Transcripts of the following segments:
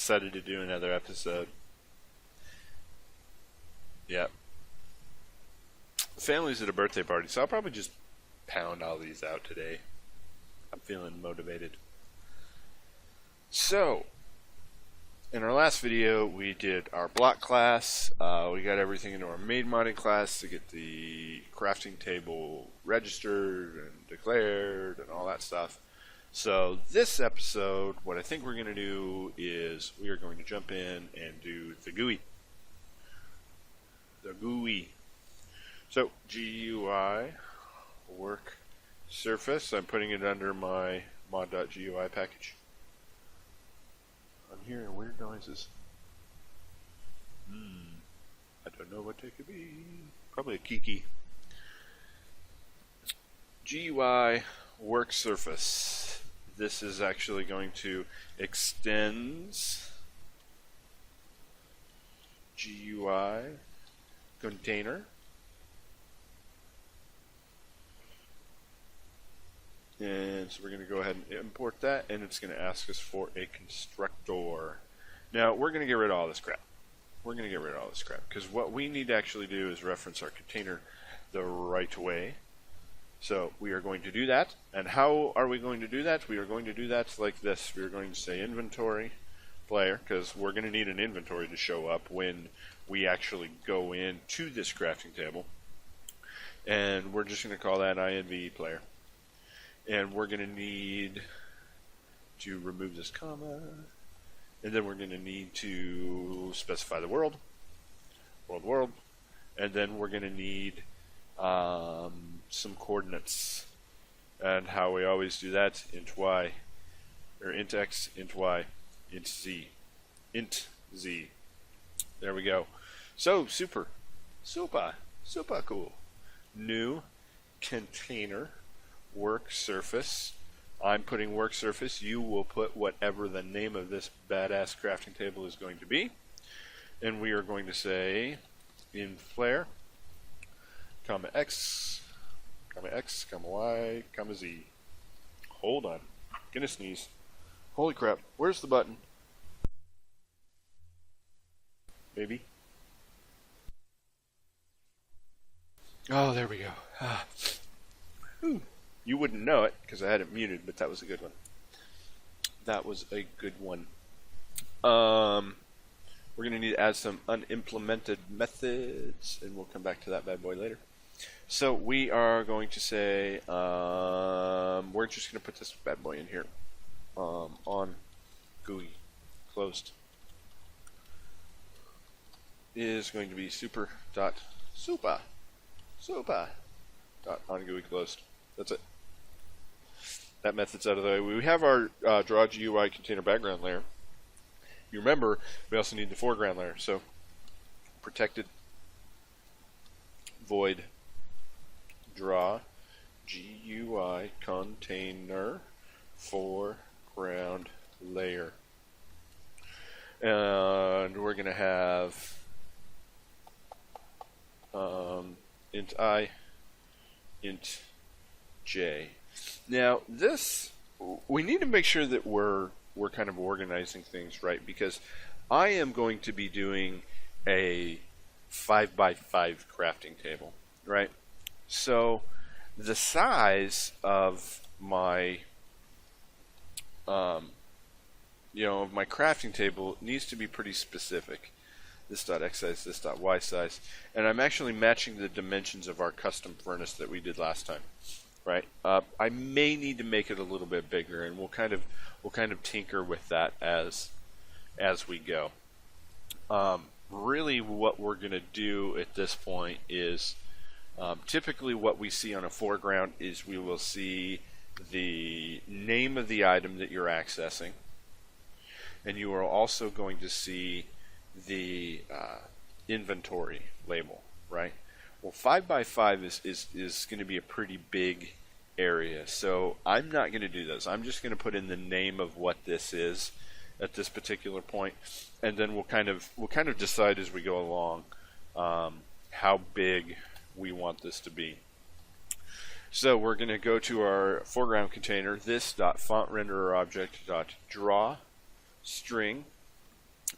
decided to do another episode. Yeah. Family's at a birthday party, so I'll probably just pound all these out today. I'm feeling motivated. So, in our last video, we did our block class. We got everything into our main modding class to get the crafting table registered and declared and all that stuff. So this episode, what I think we're going to do is we are going to jump in and do the GUI. The GUI. So GUI work surface. I'm putting it under my mod.gui package. I'm hearing weird noises. I don't know what they could be. Probably a kiki. GUI work surface. This is actually going to extends GUI container. And so we're going to go ahead and import that, and it's going to ask us for a constructor. Now, we're going to get rid of all this crap. Because what we need to actually do is reference our container the right way. So we are going to do that. And how are we going to do that? We are going to do that like this. We are going to say inventory player, because we're going to need an inventory to show up when we actually go into this crafting table. And we're just going to call that inv player. And we're going to need to remove this comma. And then we're going to need to specify the world. World. And then we're going to need some coordinates. And how we always do that, int y, or int x, int y, int z. Int z. There we go. So, super cool. New container. Work surface. I'm putting work surface. You will put whatever the name of this badass crafting table is going to be. And we are going to say in flare, comma x, comma y, comma z. Hold on. Gonna sneeze. Holy crap. Where's the button? Maybe. Oh, there we go. Whew. You wouldn't know it because I had it muted, but that was a good one. We're going to need to add some unimplemented methods, and we'll come back to that bad boy later. So we are going to say, we're just going to put this bad boy in here on GUI closed. Is going to be super dot on GUI closed. That's it. That method's out of the way. We have our draw GUI container background layer. You remember, we also need the foreground layer. So, protected void draw GUI container foreground layer. And we're going to have int I, int j. Now this, we need to make sure that we're kind of organizing things right, because I am going to be doing a 5x5 crafting table, right? So the size of my of my crafting table needs to be pretty specific. This dot x size, this dot y size, and I'm actually matching the dimensions of our custom furnace that we did last time. Right. I may need to make it a little bit bigger, and we'll kind of tinker with that as we go. Really, what we're going to do at this point is typically what we see on a foreground is we will see the name of the item that you're accessing, and you are also going to see the inventory label. Right. Well, 5x5 is going to be a pretty big area, so I'm not going to do this. I'm just going to put in the name of what this is at this particular point, and then we'll kind of decide as we go along how big we want this to be. So we're going to go to our foreground container. This dot font renderer object dot draw string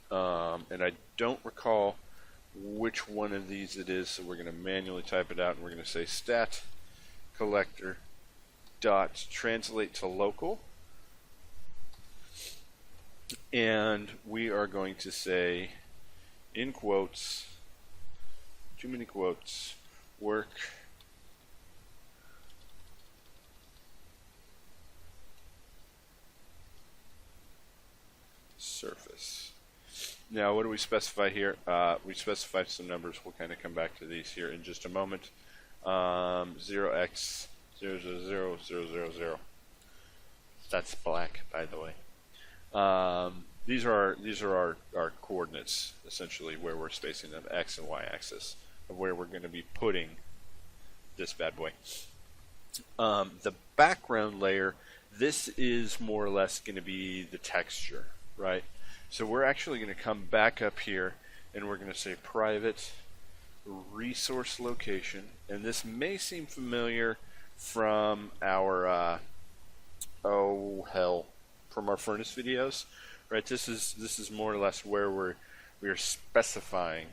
And I don't recall which one of these it is, so we're going to manually type it out, and we're going to say stat collector dot translate to local, and we are going to say in quotes, too many quotes, work surface. Now, what do we specify here? We specify some numbers. We'll kind of come back to these here in just a moment. 0x 00000. That's black, by the way. These are our coordinates, essentially, where we're spacing them, x and y axis, of where we're going to be putting this bad boy. The background layer, this is more or less going to be the texture, right? So we're actually going to come back up here, and we're going to say private resource location, and this may seem familiar from our from our furnace videos, right? This is more or less where we are specifying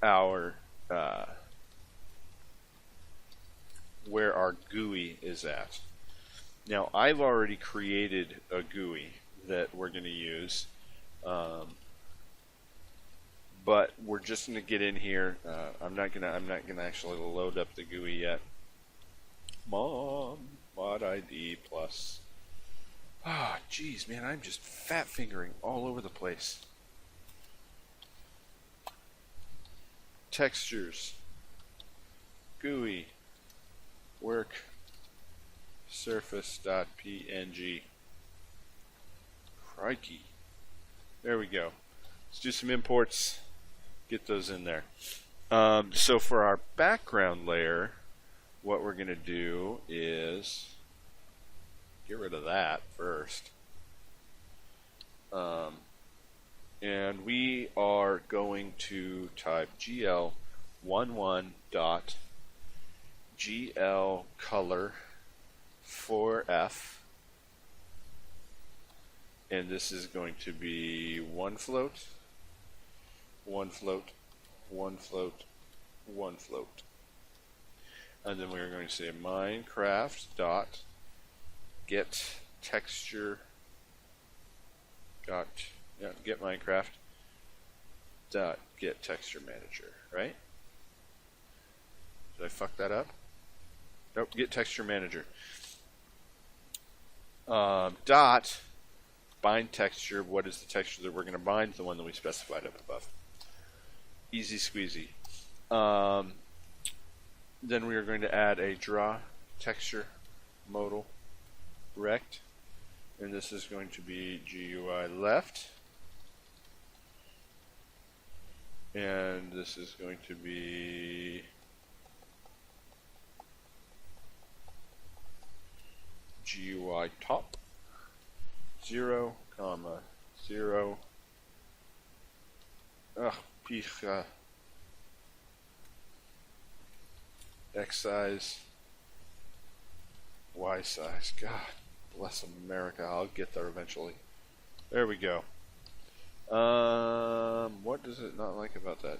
our where our GUI is at. Now, I've already created a GUI that we're going to use, but we're just going to get in here. I'm not gonna actually load up the GUI yet. Mom, mod ID plus. Ah, geez, man, I'm just fat fingering all over the place. Textures, GUI, work, surface.png. Crikey. There we go. Let's do some imports. Get those in there. So for our background layer, what we're going to do is get rid of that first. And we are going to type gl11.gl color 4f, and this is going to be one float, one float, one float, one float. And then we're going to say Minecraft dot get texture dot get Minecraft dot get texture manager, right? Did I fuck that up? Nope, get texture manager. Dot bind texture. What is the texture that we're going to bind? The one that we specified up above. Easy squeezy. Then we are going to add a draw texture modal rect, and this is going to be GUI left, and this is going to be GUI top 0, 0. X size, Y size. God bless America. I'll get there eventually. There we go. What does it not like about that?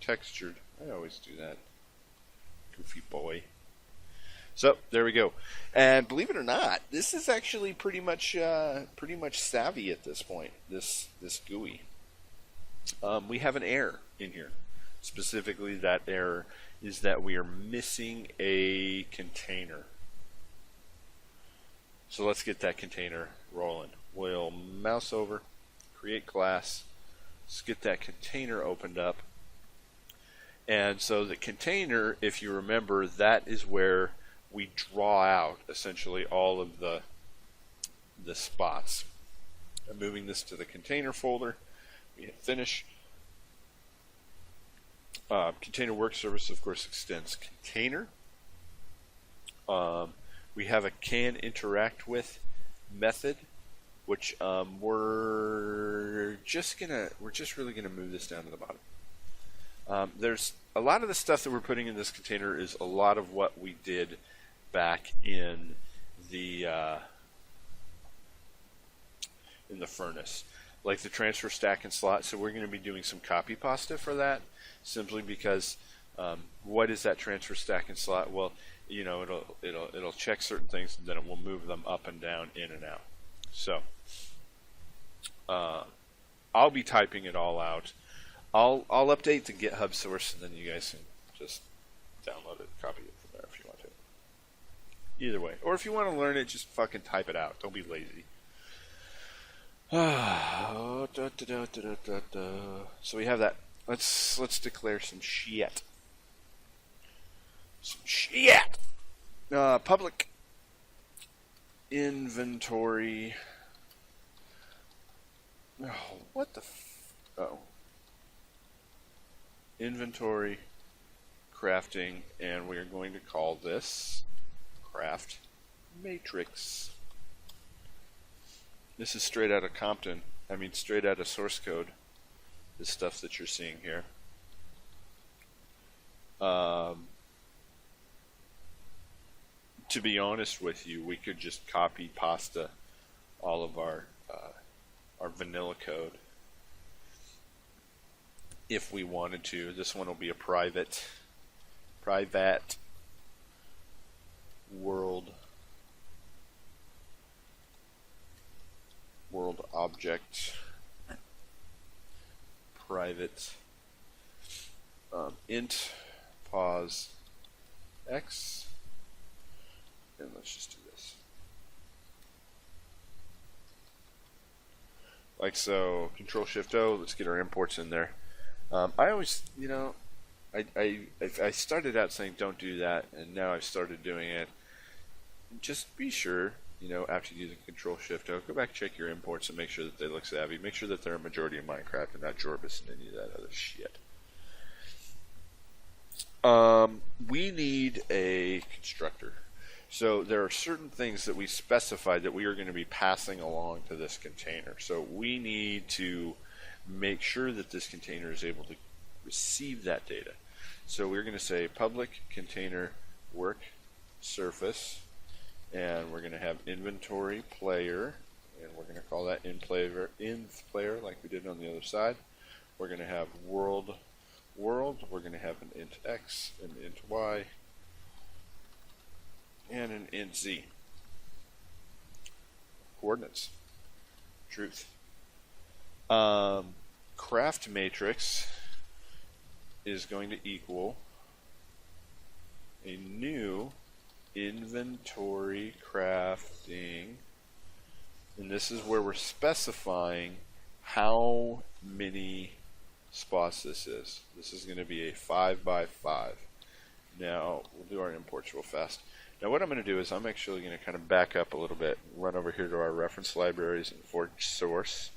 Textured. I always do that. Goofy boy. So there we go. And believe it or not, this is actually pretty much savvy at this point. This GUI. We have an error in here. Specifically, that error is that we are missing a container. So let's get that container rolling. We'll mouse over, create class. Let's get that container opened up. And so the container, if you remember, that is where we draw out essentially all of the spots. I'm moving this to the container folder. We hit finish. Container work service, of course, extends container. We have a can interact with method, which we're just really gonna move this down to the bottom. There's a lot of the stuff that we're putting in this container is a lot of what we did back in the furnace. like the transfer stack and slot. So we're going to be doing some copy pasta for that, simply because what is that transfer stack and slot? Well, it'll check certain things, and then it will move them up and down, in and out. So I'll be typing it all out. I'll update the GitHub source, and then you guys can just download it, copy it from there if you want to. Either way, or if you want to learn it, just fucking type it out. Don't be lazy. So we have that. Let's declare some shit. Some shit. Public inventory. Oh, what the? Inventory crafting, and we are going to call this craft matrix. This is straight out of Compton. I mean, straight out of source code. This stuff that you're seeing here. To be honest with you, we could just copy pasta all of our vanilla code if we wanted to. This one will be a private world object, private int pause x, and let's just do this like so. Control Shift O. Let's get our imports in there. I always, I started out saying don't do that, and now I've started doing it. Just be sure, after using Control Shift O, go back, check your imports, and make sure that they look savvy. Make sure that they're a majority of Minecraft and not Jorbis and any of that other shit. We need a constructor. So there are certain things that we specified that we are going to be passing along to this container. So we need to make sure that this container is able to receive that data. So we're going to say public container work surface, and we're going to have inventory player, and we're going to call that inv player like we did on the other side. We're going to have world. We're going to have an int x, an int y, and an int z. Coordinates. Truth. Craft matrix is going to equal a new inventory crafting, and this is where we're specifying how many spots this is. This is going to be a 5x5. Now we'll do our imports real fast. Now what I'm going to do is I'm actually going to kind of back up a little bit, run over here to our reference libraries and for source.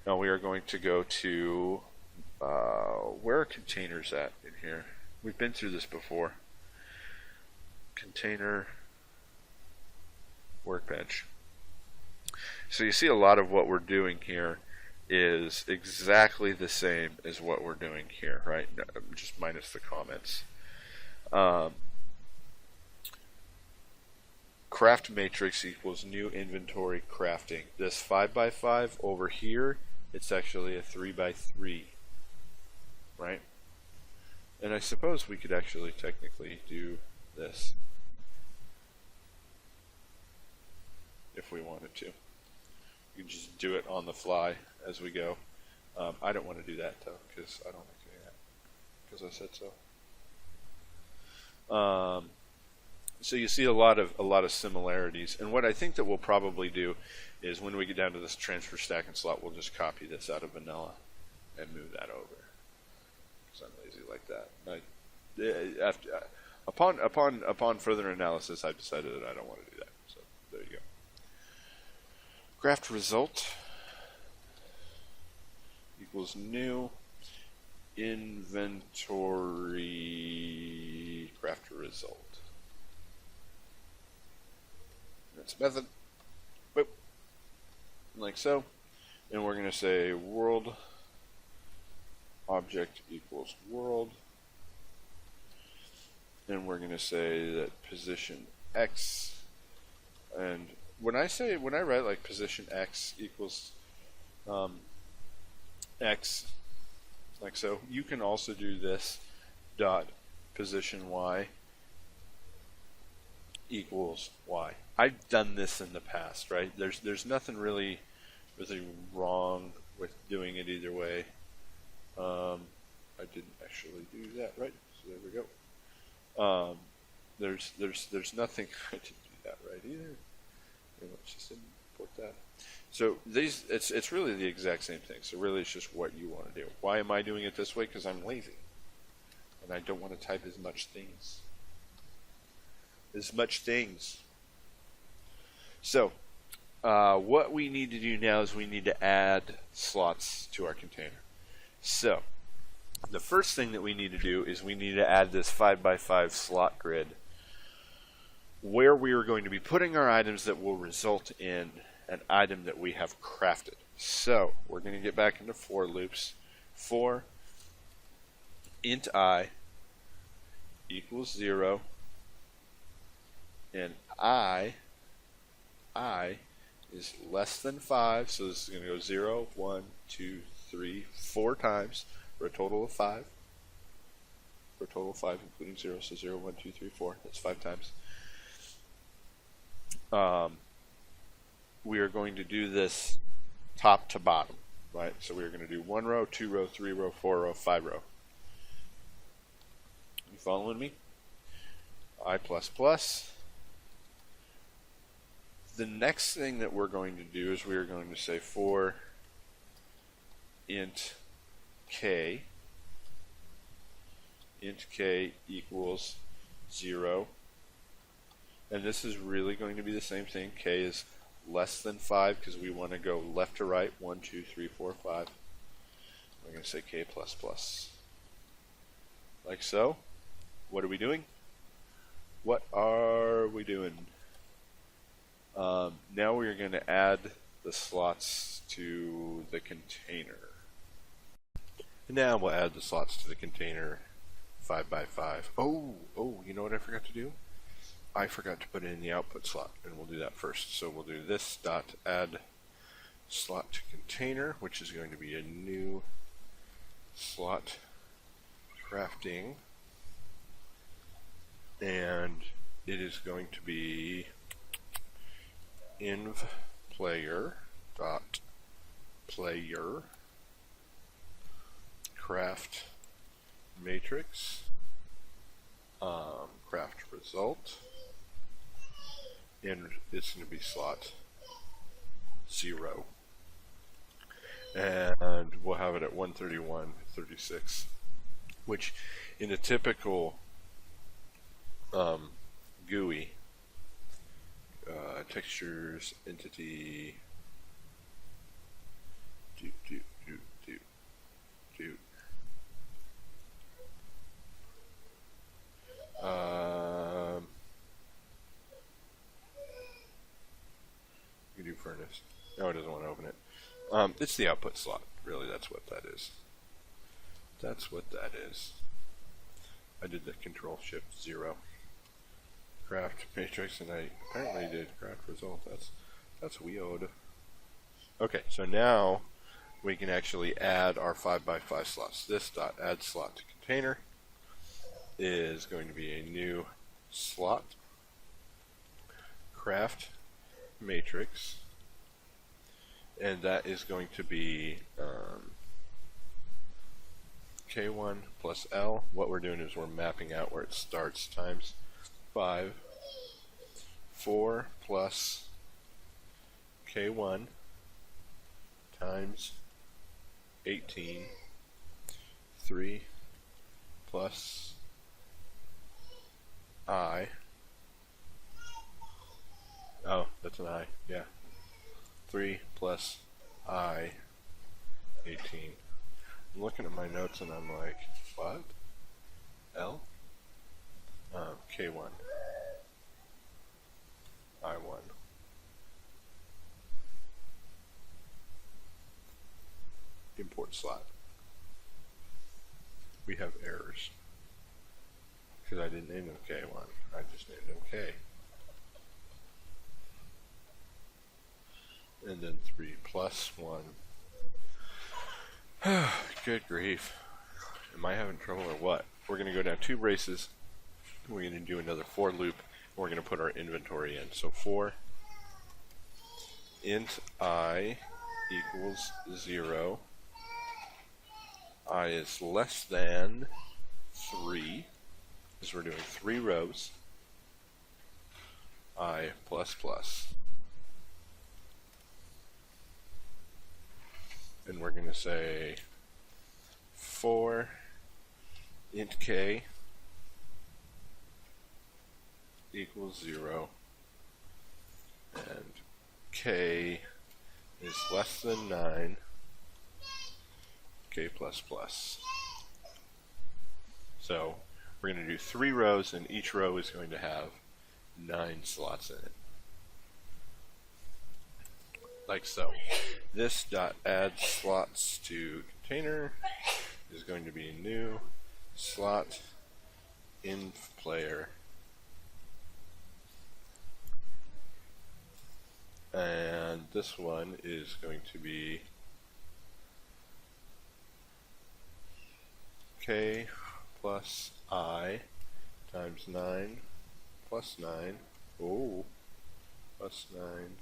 Now we are going to go to where are containers at in here? We've been through this before. Container workbench. So you see a lot of what we're doing here is exactly the same as what we're doing here, right? Just minus the comments. Craft matrix equals new inventory crafting. This 5x5 over here, it's actually a 3x3, right? And I suppose we could actually technically do this if we wanted to. You can just do it on the fly as we go. I don't want to do that though, because I don't like doing that, because I said so. So you see a lot of similarities, and what I think that we'll probably do is when we get down to this transfer stack and slot, we'll just copy this out of vanilla and move that over, because I'm lazy like that. Upon further analysis, I've decided that I don't want to do that. So there you go. Craft result equals new inventory craft result. That's method. Boop. Like so. And we're going to say world object equals world. And we're going to say that position x, and when I write like position x equals X, like so. You can also do this dot position Y equals Y. I've done this in the past, right? There's nothing really wrong with doing it either way. I didn't actually do that, right? So there we go. There's nothing. I didn't do that right either. Let's just import that. So it's really the exact same thing. So really, it's just what you want to do. Why am I doing it this way? Because I'm lazy, and I don't want to type as much things. So what we need to do now is we need to add slots to our container. So the first thing that we need to do is we need to add this 5x5 slot grid where we are going to be putting our items that will result in an item that we have crafted. So we're going to get back into for loops. For int I equals 0 and I is less than 5, so this is going to go 0, 1, 2, 3, 4 times for a total of 5. For a total of 5, including 0, so 0, 1, 2, 3, 4. That's 5 times. We are going to do this top to bottom, right? So we are going to do 1 row, 2 row, 3 row, 4 row, 5 row. You following me? I++. The next thing that we're going to do is we are going to say for int k equals 0, and this is really going to be the same thing. K is less than 5 because we want to go left to right, 1, 2, 3, 4, 5. We're going to say k++. Like so. What are we doing? Now we are going to add the slots to the container. And now we'll add the slots to the container 5x5. Oh, you know what I forgot to do? I forgot to put in the output slot, and we'll do that first. So we'll do this dot add slot to container, which is going to be a new slot crafting, and it is going to be inv player dot player craft matrix craft result, and it's going to be slot 0, and we'll have it at 131.36, which in a typical GUI textures entity do you do furnace. No, it doesn't want to open it. It's the output slot. Really, that's what that is. I did the Control-Shift-0 craft matrix, and I apparently did craft result. That's weird. Okay, so now we can actually add our 5x5 slots. This dot add slot to container is going to be a new slot craft matrix, and that is going to be K1 plus L. What we're doing is we're mapping out where it starts times 5, 4 plus K1 times 18, 3 plus I. Oh, that's an I, yeah. 3 plus I, 18. I'm looking at my notes and I'm like, what? L? K1. I1. Import slot. We have errors because I didn't name them K1. I just named them K. And then 3 plus 1 Good grief. Am I having trouble or what? We're going to go down 2 braces. We're going to do another for loop. We're going to put our inventory in. So for int I equals 0. I is less than 3, because we're doing 3 rows. I plus plus. And we're going to say for int k equals 0, and k is less than 9, k plus plus. So we're going to do 3 rows, and each row is going to have 9 slots in it. Like so. This dot add slots to container is going to be new slot in player, and this one is going to be k plus I times 9 plus 9, oh, plus 9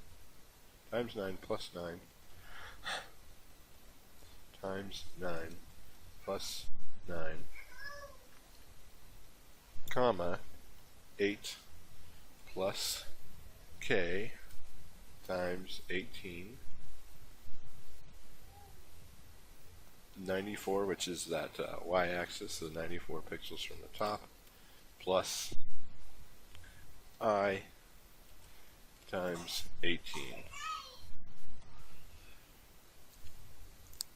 times 9 plus 9 times 9 plus 9, comma 8 plus k times 18, 94, which is that y-axis, the 94 pixels from the top, plus I times 18.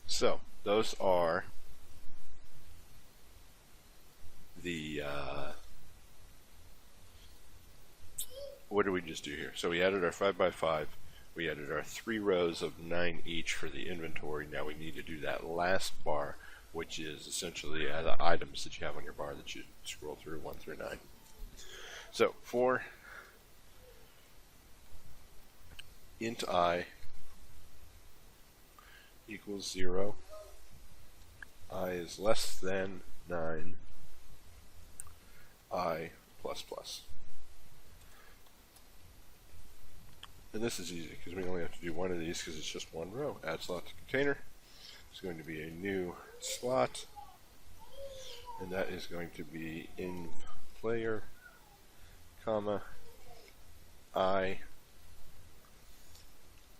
So those are the what did we just do here? So we added our 5x5, we added our 3 rows of 9 each for the inventory. Now we need to do that last bar, which is essentially the items that you have on your bar that you scroll through 1 through 9. So for int I equals 0, I is less than 9, I plus plus. And this is easy because we only have to do one of these because it's just 1 row. Add slot to container. It's going to be a new slot, and that is going to be in player, comma, I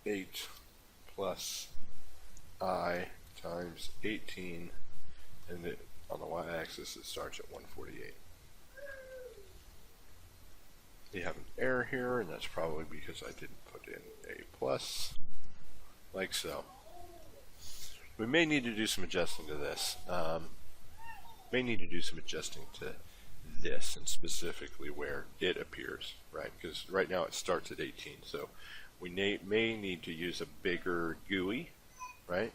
8 plus I times 18, and on the y-axis it starts at 148. You have an error here, and that's probably because I didn't put in a plus, like so. We may need to do some adjusting to this. May need to do some adjusting to this, and specifically where it appears, right? Because right now it starts at 18, so we may need to use a bigger GUI, right?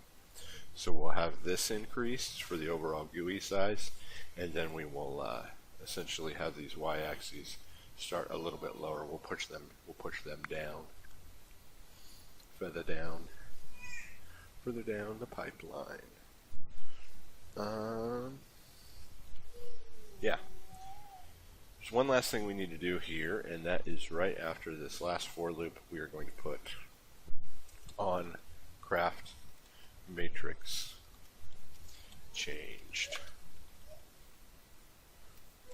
So we'll have this increased for the overall GUI size, and then we will essentially have these y-axes start a little bit lower. We'll push them down, further down the pipeline. Yeah. There's one last thing we need to do here, and that is right after this last for loop, we are going to put on craft matrix changed,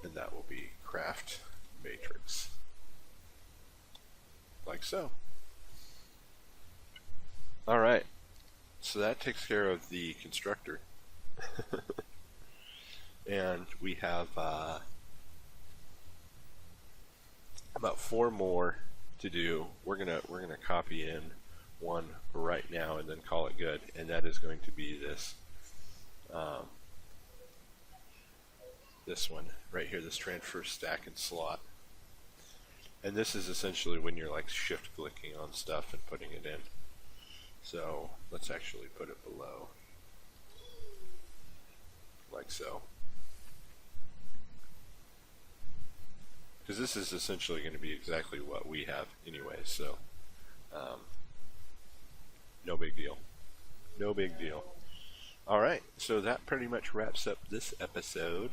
and that will be craft matrix, like so. Alright, so that takes care of the constructor. And we have about 4 more to do. We're gonna copy in one for right now and then call it good, and that is going to be this this one right here, this transfer stack and slot. And this is essentially when you're like shift clicking on stuff and putting it in. So let's actually put it below, like so. Because this is essentially going to be exactly what we have anyway, so no big deal. No big deal. Alright, so that pretty much wraps up this episode.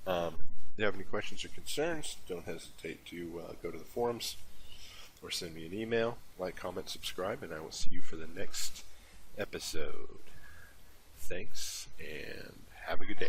If you have any questions or concerns, don't hesitate to go to the forums or send me an email. Like, comment, subscribe, and I will see you for the next episode. Thanks, and have a good day.